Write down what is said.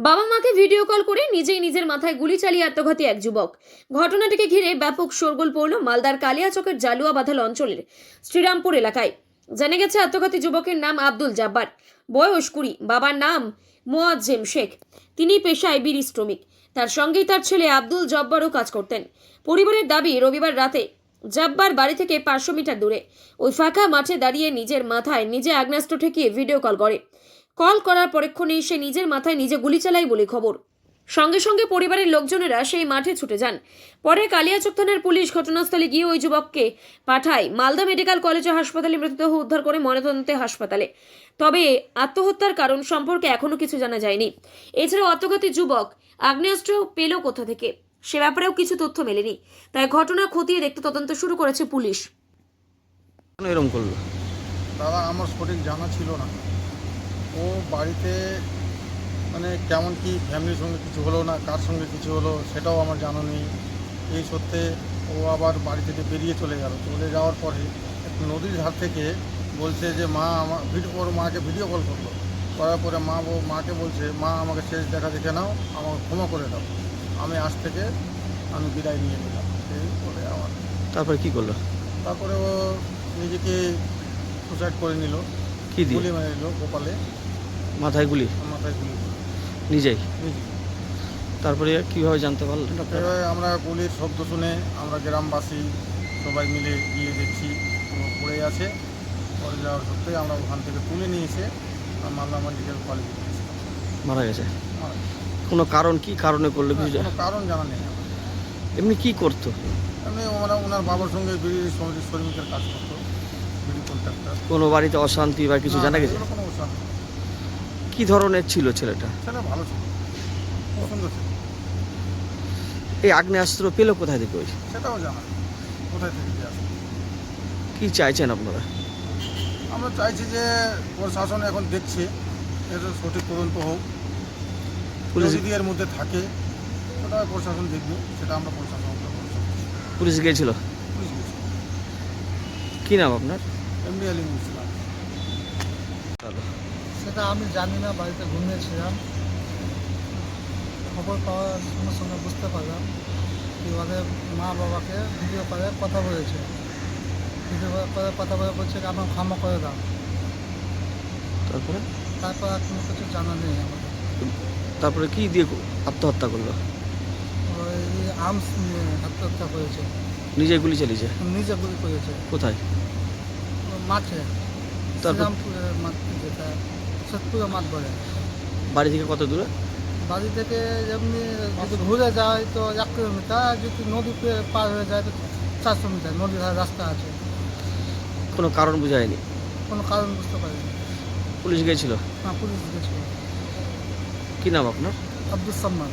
বাবা মাকে video call করে নিজেই নিজের মাথায় গুলি চালিয়ে আত্মঘাতী এক যুবক। ঘটনাটিকে ঘিরে ব্যাপক শোরগোল পড়ল মালদার কালিয়াচকের জালুয়া বাঁধাল অঞ্চলের শ্রীরামপুর এলাকায়। জানা গেছে আত্মঘাতী যুবকের নাম আব্দুল জব্বার, বয়স 20। বাবার নাম মোয়াজ্জেম শেখ। তিনি পেশায় বিড়ি শ্রমিক। তার সঙ্গেই তার ছেলে আব্দুল জব্বারও কাজ করতেন। পরিবারের দাবি, রবিবার রাতে জব্বার বাড়ি থেকে 500 মিটার দূরে ওই ফাঁকা মাঠে দাঁড়িয়ে নিজের মাথায় নিজে আগ্নেয়াস্ত্র ঠেকিয়ে ভিডিও কল করে। কল করার পরক্ষণেই সে নিজের মাথায় নিজে গুলি চালায় বলে খবর। সঙ্গে সঙ্গে পরিবারের লোকজনেরা সেই মাঠে ছুটে যান। পরে কালিয়াচক থানার পুলিশ ঘটনাস্থলে গিয়ে ওই যুবককে পাঠায় মালদা মেডিকেল কলেজ ও হাসপাতালে। মৃতদেহ উদ্ধার করে ময়নাতদন্তে হাসপাতালে। তবে আত্মহত্যার কারণ সম্পর্কে এখনো কিছু জানা যায়নি। এছাড়াও আত্মঘাতী যুবক আগ্নেয়াস্ত্র পেল কোথা থেকে সে ব্যাপারেও কিছু তথ্য মেলেনি। তাই ঘটনা খতিয়ে দেখতে তদন্ত শুরু করেছে পুলিশ। কেন এরকম করলো? দাদা আমার সঠিক জানা ছিল না। ও বাড়িতে মানে কেমন কি ফ্যামিলির সঙ্গে কিছু হলো না কার সঙ্গে কিছু হলো সেটাও আমার জানা নেই। এই সত্ত্বে ও আবার বাড়ি থেকে বেরিয়ে চলে যাওয়ার পরে একটা নদীর ধার থেকে বলছে যে মা আমার ওর মাকে ভিডিও কল করলো। করার পরে মাকে বলছে, মা আমাকে শেষ দেখা দেখে নাও, আমাকে ক্ষমা করে দাও, আমি আজ থেকে আমি বিদায় নিয়ে নিলাম। এই বলে আমার তারপরে কি করলো? তারপরে ও নিজেকে সুসাইড করে নিল। কি দিয়ে? গুলি মেরে নিল কপালে, মাথায় গুলি? মাথায় গুলি করে নিজেই? নিজে। তারপরে কিভাবে জানতে পারলেন আপনারা? এভাবে আমরা গুলির শব্দ শুনে আমরা গ্রামবাসী সবাই মিলে গিয়ে দেখছি ও পড়ে আছে। পড়ে যাওয়ার সত্ত্বে আমরা ওখান থেকে তুলে নিয়ে এসে মালদা মেডিকেল কলেজে দিয়েছিলাম। মারা গেছে? মারা গেছে। কোনো কারণ, কি কারণে করলো না, কিছু কোনো কারণ জানা নেই আমার। এমনি কি করতো? এমনি ওনার বাবার সঙ্গে বিড়ি শ্রমিকের কাজ করতো, বিড়ি কন্ট্রাক্টর। কোনো বাড়িতে অশান্তি বা কিছু জানা গেছে? কোনো অশান্তি। কি ধরনের ছিল ছেলেটা? ছেলে ভালো ছিল, খুব সুন্দর ছিল। এই আগ্নেয়াস্ত্র পেলো কোথায় থেকে ওই? সেটাও জানা নেই কোথায় থেকে যে আসে। কি চাইছেন আপনারা? আমরা চাইছি যে প্রশাসন এখন দেখছে, এর সঠিক তদন্ত হোক। পুলিশ যদি এর মধ্যে থাকে সেটা প্রশাসন দেখবে, সেটা আমরা প্রশাসনকে বলছি। পুলিশ গিয়েছিল? পুলিশ গেছে। কি নাম আপনার? এমডি আলী ইসলাম। সেটা আমি জানি না, বাড়িতে ঘুমিয়েছিলাম। খবর পাওয়ার সঙ্গে সঙ্গে বুঝতে পারলাম কি ওদের মা বাবাকে ভিডিও করে কথা বলেছে। ভিডিও করে কথা বলে বলছে যে আমার ক্ষমা করে দাও। তারপরে? তারপর আর কোনো কিছু জানা নেই আমাদের। তারপরে কি দিয়ে আত্মহত্যা করলো? ওই আর্মস নিয়ে আত্মহত্যা করেছে, নিজে গুলি চালিয়েছে? নিজে গুলি করেছে কোথায়? মাঠে, তারপর? শ্রীরামপুরের মাঠ, যেটা সতপুরের মাঠ বলে। বাড়ি থেকে কত দূরে? বাড়ি থেকে এমনি যদি ঘুরে যায় তো 1 কিলোমিটার, যদি নদী পার হয়ে যায় তো 400 মিটার। নদীর ধারে রাস্তা আছে। কোনো কারণ বোঝা যায়নি? কোনো কারণ বুঝতে পারিনি। পুলিশ গিয়েছিল? না, পুলিশ গেছিল। কি নাম আপনার? আব্দুল সাম্মান।